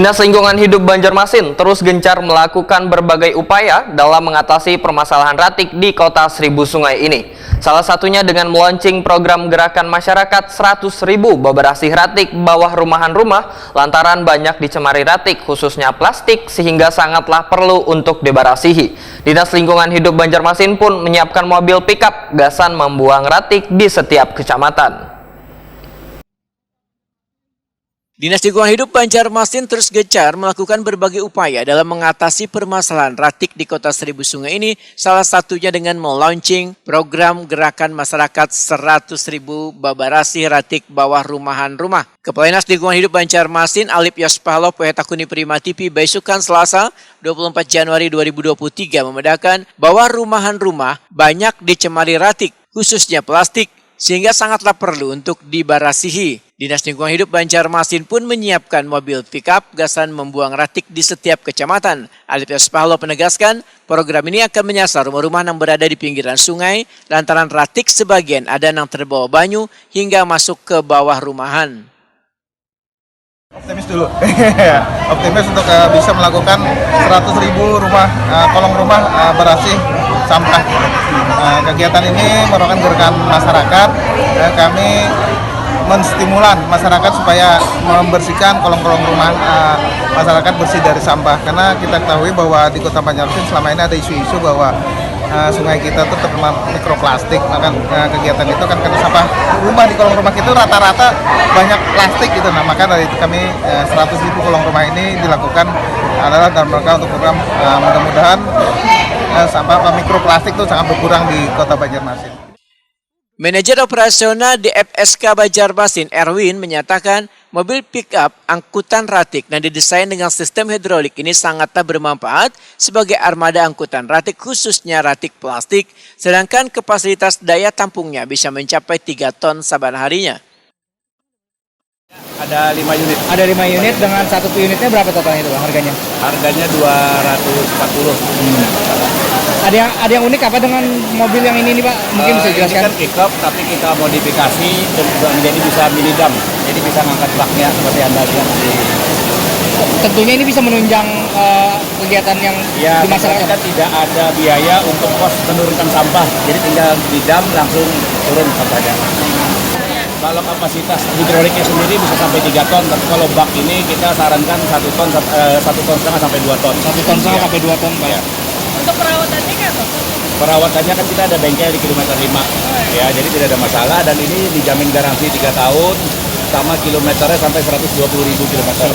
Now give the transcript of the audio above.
Dinas Lingkungan Hidup Banjarmasin terus gencar melakukan berbagai upaya dalam mengatasi permasalahan ratik di Kota Seribu Sungai ini. Salah satunya dengan meluncing program gerakan masyarakat 100.000 bebersih ratik bawah rumahan rumah lantaran banyak dicemari ratik khususnya plastik sehingga sangatlah perlu untuk dibersihi. Dinas Lingkungan Hidup Banjarmasin pun menyiapkan mobil pickup gasan membuang ratik di setiap kecamatan. Dinas Lingkungan Hidup Banjarmasin terus gencar melakukan berbagai upaya dalam mengatasi permasalahan ratik di Kota Seribu Sungai ini, salah satunya dengan melaunching program gerakan masyarakat 100.000 bebersih ratik bawah rumahan rumah. Kepala Dinas Lingkungan Hidup Banjarmasin Alip Yospalo Poetakuni Prima TV Baisukan Selasa 24 Januari 2023 membedakan bahwa rumahan rumah banyak dicemari ratik, khususnya plastik, sehingga sangatlah perlu untuk dibersihi. Dinas Lingkungan Hidup Banjarmasin pun menyiapkan mobil pickup gasan membuang ratik di setiap kecamatan. Alip Yospalo menegaskan, program ini akan menyasar rumah-rumah yang berada di pinggiran sungai lantaran ratik sebagian ada yang terbawa banyu hingga masuk ke bawah rumahan. Optimis dulu, optimis untuk bisa melakukan 100.000 rumah, kolong rumah bersih sampah. Kegiatan ini merupakan gerakan masyarakat. Kami menstimulan masyarakat supaya membersihkan kolong-kolong rumah masyarakat bersih dari sampah. Karena kita ketahui bahwa di Kota Banjarmasin selama ini ada isu-isu bahwa sungai kita tuh terkena mikroplastik. Maka kegiatan itu kan karena sampah rumah di kolong rumah kita rata-rata banyak plastik gitu. Nah, maka dari itu kami 100.000 kolong rumah ini dilakukan adalah dalam rangka untuk program mudah-mudahan sampah mikroplastik itu sangat berkurang di Kota Banjarmasin. Manajer operasional DFSK Banjarmasin Erwin menyatakan mobil pickup angkutan ratik yang didesain dengan sistem hidrolik ini sangatlah bermanfaat sebagai armada angkutan ratik khususnya ratik plastik, sedangkan kapasitas daya tampungnya bisa mencapai 3 ton saban harinya. Ada 5 unit. Ada 5 unit dengan satu unitnya berapa totalnya itu Bang, harganya? Harganya 240. Ada yang unik apa dengan mobil yang ini nih Pak? Mungkin bisa dijelaskan. Ini kan pickup tapi kita modifikasi dan juga menjadi bisa mini dump. Jadi bisa ngangkat baknya seperti Anda lihat di. Tentunya ini bisa menunjang kegiatan yang di masyarakat. Kita tidak ada biaya untuk kos menurunkan sampah. Jadi tinggal di dump langsung turun sampahnya. Kalau kapasitas hidroliknya sendiri bisa sampai 3 ton, tapi kalau bak ini kita sarankan 1 ton, 1,5 ton sampai 2 ton. 1 ton sampai 2 ton Pak. Ya. Untuk perawatannya kan apa? Perawatannya kan kita ada bengkel di kilometer 5, ya, jadi tidak ada masalah dan ini dijamin garansi 3 tahun sama kilometernya sampai 120.000 kilometer.